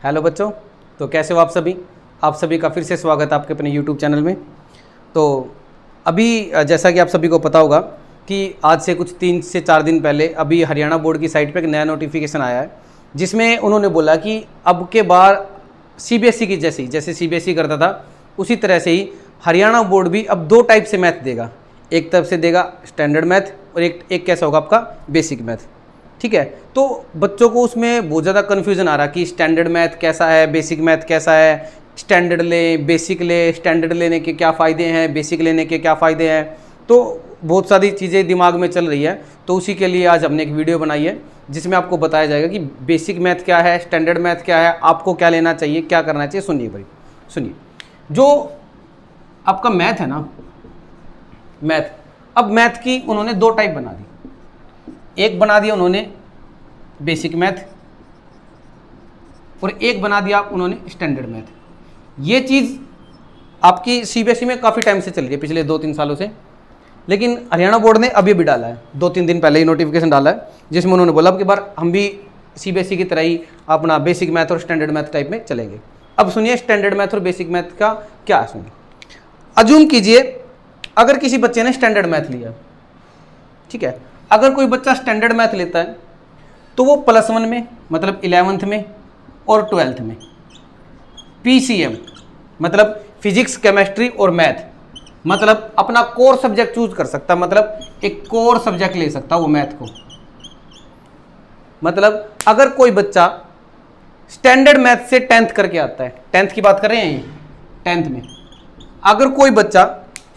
Hello बच्चों, तो कैसे हो आप सभी। आप सभी का फिर से स्वागत है आपके अपने यूट्यूब चैनल में। तो अभी जैसा कि आप सभी को पता होगा कि आज से कुछ 3 से 4 दिन पहले अभी हरियाणा बोर्ड की साइट पे एक नया नोटिफिकेशन आया है, जिसमें उन्होंने बोला कि अब के बार सीबीएसई की जैसे सीबीएसई करता था उसी तरह से ही हरियाणा बोर्ड भी अब 2 टाइप से मैथ देगा। एक तरफ से देगा स्टैंडर्ड मैथ और एक कैसा होगा आपका बेसिक मैथ। ठीक है, तो बच्चों को उसमें बहुत ज़्यादा कन्फ्यूज़न आ रहा कि स्टैंडर्ड मैथ कैसा है, बेसिक मैथ कैसा है, स्टैंडर्ड ले बेसिक ले, स्टैंडर्ड लेने के क्या फ़ायदे हैं, बेसिक लेने के क्या फ़ायदे हैं। तो बहुत सारी चीज़ें दिमाग में चल रही है, तो उसी के लिए आज हमने एक वीडियो बनाई है जिसमें आपको बताया जाएगा कि बेसिक मैथ क्या है, स्टैंडर्ड मैथ क्या है, आपको क्या लेना चाहिए, क्या करना चाहिए। सुनिए भाई, सुनिए। जो आपका मैथ है ना, मैथ, अब मैथ की उन्होंने 2 टाइप बना दी। एक बना दिया उन्होंने बेसिक मैथ और एक बना दिया उन्होंने स्टैंडर्ड मैथ। ये चीज़ आपकी सीबीएसई में काफ़ी टाइम से चल रही है, पिछले 2-3 सालों से, लेकिन हरियाणा बोर्ड ने अभी भी डाला है, 2-3 दिन पहले ही नोटिफिकेशन डाला है, जिसमें उन्होंने बोला अब की बार हम भी सीबीएसई की तरह ही अपना बेसिक मैथ और स्टैंडर्ड मैथ टाइप में चलेंगे। अब सुनिए स्टैंडर्ड मैथ और बेसिक मैथ का क्या है। सुनिए, अज्यूम कीजिए अगर किसी बच्चे ने स्टैंडर्ड मैथ लिया, ठीक है, अगर कोई बच्चा स्टैंडर्ड मैथ लेता है तो वो +1 में मतलब 11th में और 12th में पीसीएम मतलब फिजिक्स, केमिस्ट्री और मैथ मतलब अपना कोर सब्जेक्ट चूज कर सकता, मतलब एक कोर सब्जेक्ट ले सकता वो मैथ को। मतलब अगर कोई बच्चा स्टैंडर्ड मैथ से 10th करके आता है, 10th की बात कर रहे हैं ये, 10th में अगर कोई बच्चा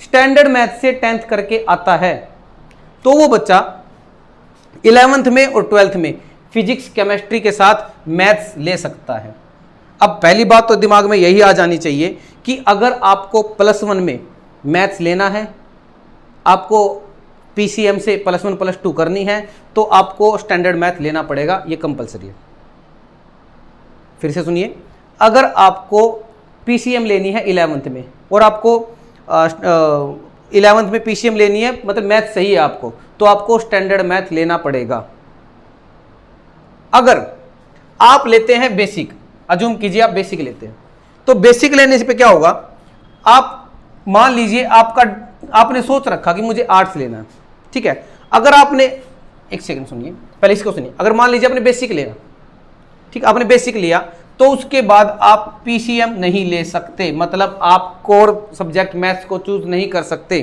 स्टैंडर्ड मैथ से 10th करके आता है तो वो बच्चा 11th में और 12th में फिजिक्स, केमिस्ट्री के साथ मैथ्स ले सकता है। अब पहली बात तो दिमाग में यही आ जानी चाहिए कि अगर आपको +1 में मैथ्स लेना है, आपको पीसीएम से +1 +2 करनी है, तो आपको स्टैंडर्ड मैथ लेना पड़ेगा, ये कंपलसरी है। फिर से सुनिए, अगर आपको पीसीएम लेनी है 11th में और आपको 11th में पीसीएम लेनी है, मतलब मैथ सही है आपको, तो आपको स्टैंडर्ड मैथ लेना पड़ेगा। अगर आप लेते हैं बेसिक, अज्यूम कीजिए आप बेसिक लेते हैं, तो बेसिक लेने से पे क्या होगा, आप मान लीजिए आपने सोच रखा कि मुझे आर्ट्स लेना है, ठीक है। अगर आपने, एक सेकंड सुनिए, पहले इसको सुनिए। अगर मान लीजिए आपने बेसिक लेना, ठीक, आपने बेसिक लिया, तो उसके बाद आप पीसीएम नहीं ले सकते, मतलब आप कोर सब्जेक्ट मैथ्स को चूज नहीं कर सकते,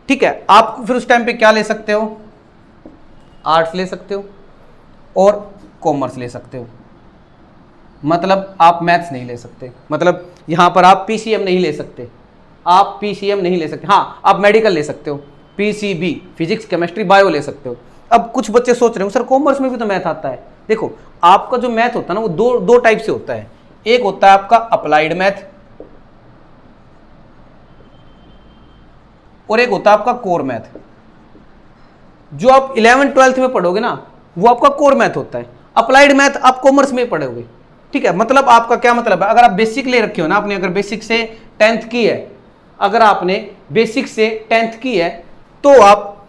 ठीक है। आप फिर उस टाइम पे क्या ले सकते हो, आर्ट्स ले सकते हो और कॉमर्स ले सकते हो, मतलब आप मैथ्स नहीं ले सकते, मतलब यहां पर आप पीसीएम नहीं ले सकते, आप पीसीएम नहीं ले सकते। हाँ, आप मेडिकल ले सकते हो, पीसीबी फिजिक्स, केमिस्ट्री, बायो ले सकते हो। अब कुछ बच्चे सोच रहे हो सर कॉमर्स में भी तो मैथ आता है। देखो, आपका जो मैथ होता है ना वो दो टाइप से होता है। एक होता है आपका अप्लाइड मैथ और एक होता है आपका कोर मैथ। जो आप 11th-12th में पढ़ोगे ना वो आपका कोर मैथ होता है, अप्लाइड मैथ आप कॉमर्स में पढ़ोगे, ठीक है। मतलब आपका क्या मतलब है, अगर आप बेसिक ले रखे हो ना, आपने अगर बेसिक से 10th की है, अगर आपने बेसिक से 10th की है तो आप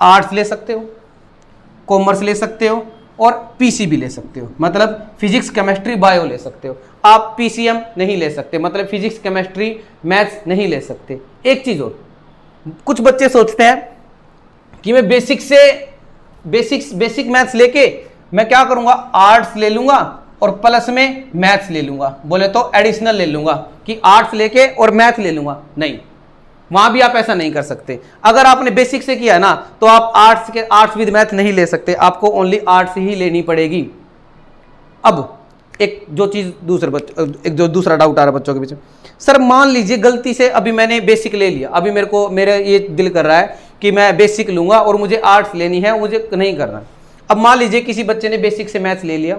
आर्ट्स ले सकते हो, कॉमर्स ले सकते हो और पीसीबी ले सकते हो, मतलब फिजिक्स, केमिस्ट्री, बायो ले सकते हो। आप पीसीएम नहीं ले सकते, मतलब फिजिक्स, केमिस्ट्री, मैथ्स नहीं ले सकते। एक चीज और, कुछ बच्चे सोचते हैं कि मैं बेसिक मैथ्स लेके मैं क्या करूंगा, आर्ट्स ले लूंगा और प्लस में मैथ्स ले लूंगा, बोले तो एडिशनल ले लूंगा कि आर्ट्स लेके और मैथ ले लूंगा। नहीं, वहां भी आप ऐसा नहीं कर सकते। अगर आपने बेसिक से किया है ना तो आप आर्ट्स विद मैथ नहीं ले सकते, आपको ओनली आर्ट्स ही लेनी पड़ेगी। अब एक जो दूसरा डाउट आ रहा है बच्चों के पीछे, सर मान लीजिए गलती से अभी मैंने बेसिक ले लिया, अभी मेरे ये दिल कर रहा है कि मैं बेसिक लूंगा और मुझे आर्ट्स लेनी है, मुझे नहीं करना। अब मान लीजिए किसी बच्चे ने बेसिक से मैथ्स ले लिया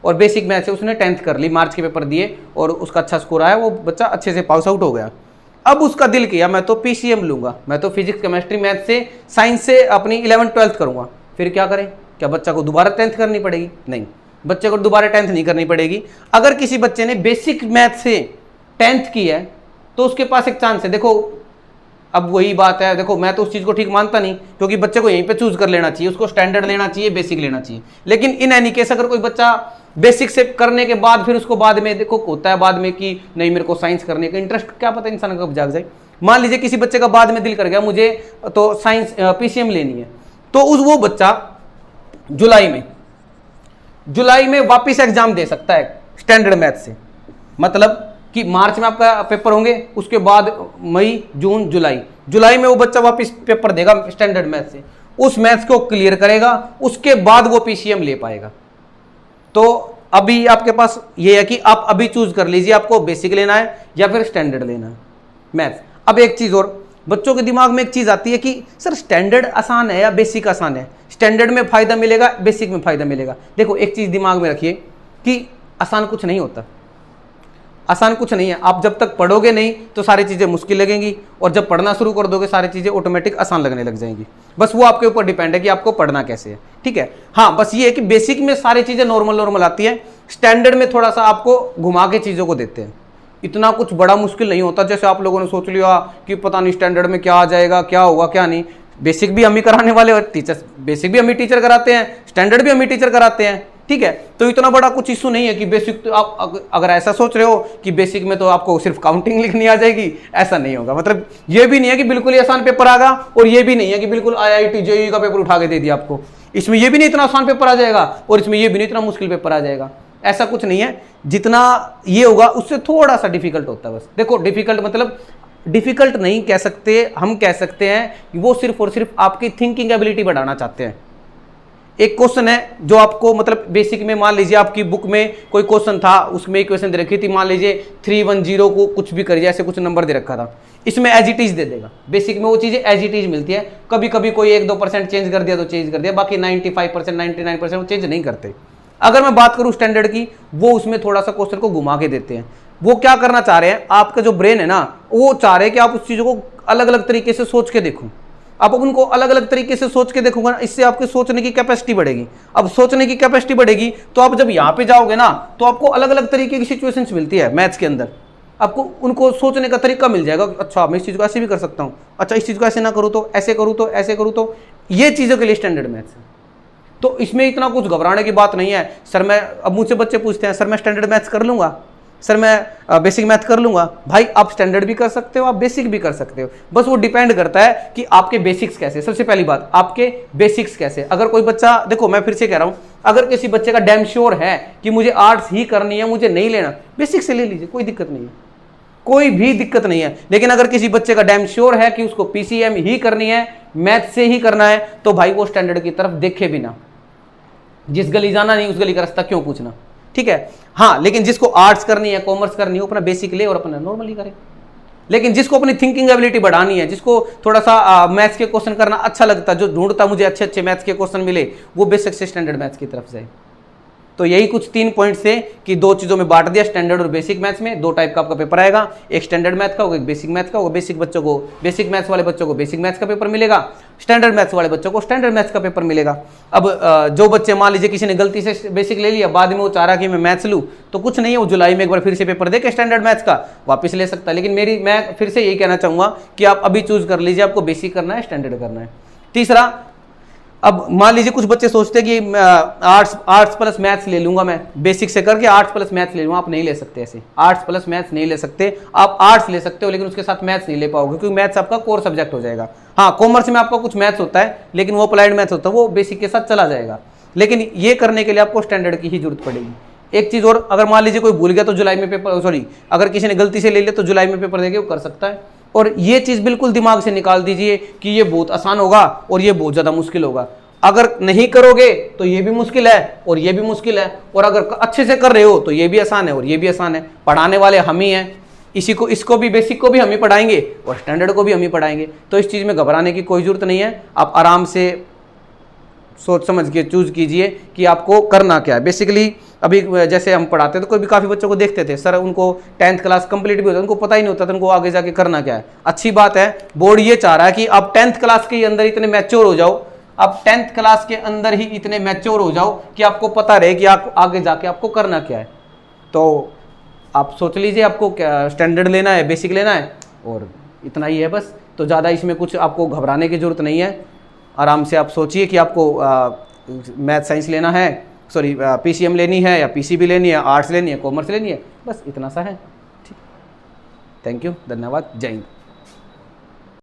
और बेसिक मैथ से उसने 10th कर ली, मार्च के पेपर दिए और उसका अच्छा स्कोर आया, वो बच्चा अच्छे से पास आउट हो गया। अब उसका दिल किया मैं तो पीसीएम लूंगा, मैं तो फिजिक्स, केमिस्ट्री, मैथ से, साइंस से अपनी 11th-12th करूंगा। फिर क्या करें, क्या बच्चा को दोबारा 10th करनी पड़ेगी? नहीं, बच्चे को दोबारा 10th नहीं करनी पड़ेगी। अगर किसी बच्चे ने बेसिक मैथ से 10th की है तो उसके पास एक चांस है। देखो अब वही बात है, देखो मैं तो उस चीज़ को ठीक मानता नहीं, क्योंकि बच्चे को यहीं पे चूज कर लेना चाहिए, उसको स्टैंडर्ड लेना चाहिए, बेसिक लेना चाहिए। लेकिन इन एनी केस अगर कोई बच्चा बेसिक से करने के बाद फिर उसको बाद में देखो होता है बाद में कि नहीं मेरे को साइंस करने का इंटरेस्ट, क्या पता इंसान कब जाग जाए। मान लीजिए किसी बच्चे का बाद में दिल कर गया मुझे तो साइंस पीसीएम लेनी है, तो वो बच्चा जुलाई में वापस एग्जाम दे सकता है स्टैंडर्ड मैथ से। मतलब कि मार्च में आपका पेपर होंगे, उसके बाद मई जून जुलाई में वो बच्चा वापस पेपर देगा स्टैंडर्ड मैथ से, उस मैथ्स को क्लियर करेगा, उसके बाद वो पीसीएम ले पाएगा। तो अभी आपके पास ये है कि आप अभी चूज कर लीजिए आपको बेसिक लेना है या फिर स्टैंडर्ड लेना है मैथ्स। अब एक चीज और, बच्चों के दिमाग में एक चीज आती है कि सर स्टैंडर्ड आसान है या बेसिक आसान है, स्टैंडर्ड में फायदा मिलेगा बेसिक में फायदा मिलेगा। देखो एक चीज दिमाग में रखिए कि आसान कुछ नहीं होता, आसान कुछ नहीं है। आप जब तक पढ़ोगे नहीं तो सारी चीज़ें मुश्किल लगेंगी, और जब पढ़ना शुरू कर दोगे सारी चीज़ें ऑटोमेटिक आसान लगने लग जाएंगी। बस वो आपके ऊपर डिपेंड है कि आपको पढ़ना कैसे है, ठीक है। हाँ बस ये है कि बेसिक में सारी चीज़ें नॉर्मल आती है, स्टैंडर्ड में थोड़ा सा आपको घुमा के चीज़ों को देते हैं। इतना कुछ बड़ा मुश्किल नहीं होता जैसे आप लोगों ने सोच लिया कि पता नहीं स्टैंडर्ड में क्या आ जाएगा, क्या होगा क्या नहीं। बेसिक भी हम ही कराने वाले, और टीचर्स बेसिक भी हम ही टीचर कराते हैं, स्टैंडर्ड भी हम ही टीचर कराते हैं, ठीक है। तो इतना बड़ा कुछ इशू नहीं है कि बेसिक, तो आप अगर ऐसा सोच रहे हो कि बेसिक में तो आपको सिर्फ काउंटिंग लिखनी आ जाएगी, ऐसा नहीं होगा। मतलब ये भी नहीं है कि बिल्कुल ही आसान पेपर आएगा, और ये भी नहीं है कि बिल्कुल आईआईटी जेईई का पेपर उठा के दे दिया आपको। इसमें ये भी नहीं इतना आसान पेपर आ जाएगा और इसमें ये भी नहीं इतना मुश्किल पेपर आ जाएगा, ऐसा कुछ नहीं है। जितना ये होगा उससे थोड़ा सा डिफिकल्ट होता है बस। देखो डिफिकल्ट मतलब डिफिकल्ट नहीं कह सकते, हम कह सकते हैं कि वो सिर्फ और सिर्फ आपकी थिंकिंग एबिलिटी बढ़ाना चाहते हैं। एक क्वेश्चन है जो आपको मतलब बेसिक में, मान लीजिए आपकी बुक में कोई क्वेश्चन था, उसमें एक क्वेश्चन दे रखी थी, मान लीजिए 310 को कुछ भी करिए, ऐसे कुछ नंबर दे रखा था, इसमें एज इट इज दे देगा। बेसिक में वो चीजें एज इट इज मिलती है, कभी कभी कोई 1-2% चेंज कर दिया तो चेंज कर दिया, बाकी 95% 99% वो चेंज नहीं करते। अगर मैं बात करूं स्टैंडर्ड की, वो उसमें थोड़ा सा क्वेश्चन को घुमा के देते हैं। वो क्या करना चाह रहे हैं, आपका जो ब्रेन है ना, वो चाह रहे हैं कि आप उस चीजों को अलग अलग तरीके से सोच के देखो। आप उनको अलग अलग तरीके से सोच के देखोगे ना, इससे आपके सोचने की कैपेसिटी बढ़ेगी। अब सोचने की कैपेसिटी बढ़ेगी तो आप जब यहाँ पे जाओगे ना, तो आपको अलग अलग तरीके की सिचुएशंस मिलती है मैथ्स के अंदर, आपको उनको सोचने का तरीका मिल जाएगा। अच्छा मैं इस चीज को ऐसे भी कर सकता हूँ, अच्छा इस चीज को ऐसे ना करूँ तो ऐसे करूँ, तो ऐसे करूँ, तो ये चीजों के लिए स्टैंडर्ड मैथ्स है। तो इसमें इतना कुछ घबराने की बात नहीं है। सर मैं, अब मुझसे बच्चे पूछते हैं सर मैं स्टैंडर्ड मैथ्स कर लूंगा, सर मैं बेसिक मैथ कर लूंगा। भाई आप स्टैंडर्ड भी कर सकते हो, आप बेसिक भी कर सकते हो, बस वो डिपेंड करता है कि आपके बेसिक्स कैसे। सबसे पहली बात, आपके बेसिक्स कैसे। अगर कोई बच्चा, देखो मैं फिर से कह रहा हूं, अगर किसी बच्चे का डैम श्योर है कि मुझे आर्ट्स ही करनी है, मुझे नहीं लेना, बेसिक से ले लीजिए, कोई दिक्कत नहीं है, कोई भी दिक्कत नहीं है। लेकिन अगर किसी बच्चे का डैम श्योर है कि उसको पीसीएम ही करनी है, मैथ से ही करना है, तो भाई वो स्टैंडर्ड की तरफ देखे बिना, जिस गली जाना नहीं उस गली का रास्ता क्यों पूछना, ठीक है। हाँ लेकिन जिसको आर्ट्स करनी है, कॉमर्स करनी है, वो अपना बेसिक ले और अपना नॉर्मली करे। लेकिन जिसको अपनी थिंकिंग एबिलिटी बढ़ानी है, जिसको थोड़ा सा मैथ्स के क्वेश्चन करना अच्छा लगता है, जो ढूंढता मुझे अच्छे अच्छे मैथ्स के क्वेश्चन मिले, वो बेसिक से स्टैंडर्ड मैथ्स की तरफ जाए। तो यही कुछ 3 पॉइंट से कि 2 चीजों में बांट दिया, स्टैंडर्ड और बेसिक मैथ्स में। 2 टाइप का आपका पेपर आएगा, एक स्टैंडर्ड मैथ का होगा, एक बेसिक मैथ का होगा। बेसिक बच्चों को, बेसिक मैथ्स वाले बच्चों को बेसिक मैथ्स का पेपर मिलेगा, स्टैंडर्ड मैथ्स वाले बच्चों को स्टैंडर्ड मैथ्स का पेपर मिलेगा। अब जो बच्चे, मान लीजिए किसी ने गलती से बेसिक ले लिया, बाद में वो चाह रहा कि मैं मैथ्स लूँ, तो कुछ नहीं है, वो जुलाई में एक बार फिर से पेपर दे के स्टैंडर्ड मैथ्स का वापस ले सकता है। लेकिन मैं फिर से यही कहना चाहूंगा कि आप अभी चूज कर लीजिए, आपको बेसिक करना है स्टैंडर्ड करना है। तीसरा, अब मान लीजिए कुछ बच्चे सोचते हैं कि आर्ट्स प्लस मैथ्स ले लूंगा, मैं बेसिक से करके आर्ट्स प्लस मैथ्स ले लूंगा। आप नहीं ले सकते ऐसे, आर्ट्स प्लस मैथ्स नहीं ले सकते। आप आर्ट्स ले सकते हो लेकिन उसके साथ मैथ्स नहीं ले पाओगे, क्योंकि मैथ्स आपका कोर सब्जेक्ट हो जाएगा। हाँ कॉमर्स में आपका कुछ मैथ्स होता है, लेकिन वो अप्लाइड मैथ्स होता है, वो बेसिक के साथ चला जाएगा। लेकिन ये करने के लिए आपको स्टैंडर्ड की ही जरूरत पड़ेगी। एक चीज और, अगर मान लीजिए कोई भूल गया तो जुलाई में पेपर, सॉरी अगर किसी ने गलती से ले लिया तो जुलाई में पेपर देके वो कर सकता है। और ये चीज बिल्कुल दिमाग से निकाल दीजिए कि ये बहुत आसान होगा और ये बहुत ज्यादा मुश्किल होगा। अगर नहीं करोगे तो ये भी मुश्किल है और ये भी मुश्किल है, और अगर अच्छे से कर रहे हो तो ये भी आसान है और ये भी आसान है। पढ़ाने वाले हम ही हैं, इसको भी, बेसिक को भी हम ही पढ़ाएंगे और स्टैंडर्ड को भी हम ही पढ़ाएंगे। तो इस चीज़ में घबराने की कोई जरूरत नहीं है। आप आराम से सोच समझ के चूज कीजिए कि आपको करना क्या है। बेसिकली अभी जैसे हम पढ़ाते तो कोई भी काफ़ी बच्चों को देखते थे, सर उनको 10th क्लास कंप्लीट भी होता है, उनको पता ही नहीं होता था उनको आगे जाके करना क्या है। अच्छी बात है, बोर्ड ये चाह रहा है कि आप 10th क्लास के अंदर इतने मैच्योर हो जाओ, आप 10th क्लास के अंदर ही इतने मैच्योर हो जाओ कि आपको पता रहे कि आप आगे जाके आपको करना क्या है। तो आप सोच लीजिए आपको क्या स्टैंडर्ड लेना है, बेसिक लेना है, और इतना ही है बस। तो ज़्यादा इसमें कुछ आपको घबराने की जरूरत नहीं है। आराम से आप सोचिए कि आपको मैथ साइंस लेना है, सॉरी PCM लेनी है या PCB लेनी है, आर्ट्स लेनी है, कॉमर्स लेनी है, बस इतना सा है। ठीक, थैंक यू, धन्यवाद, जय हिंद।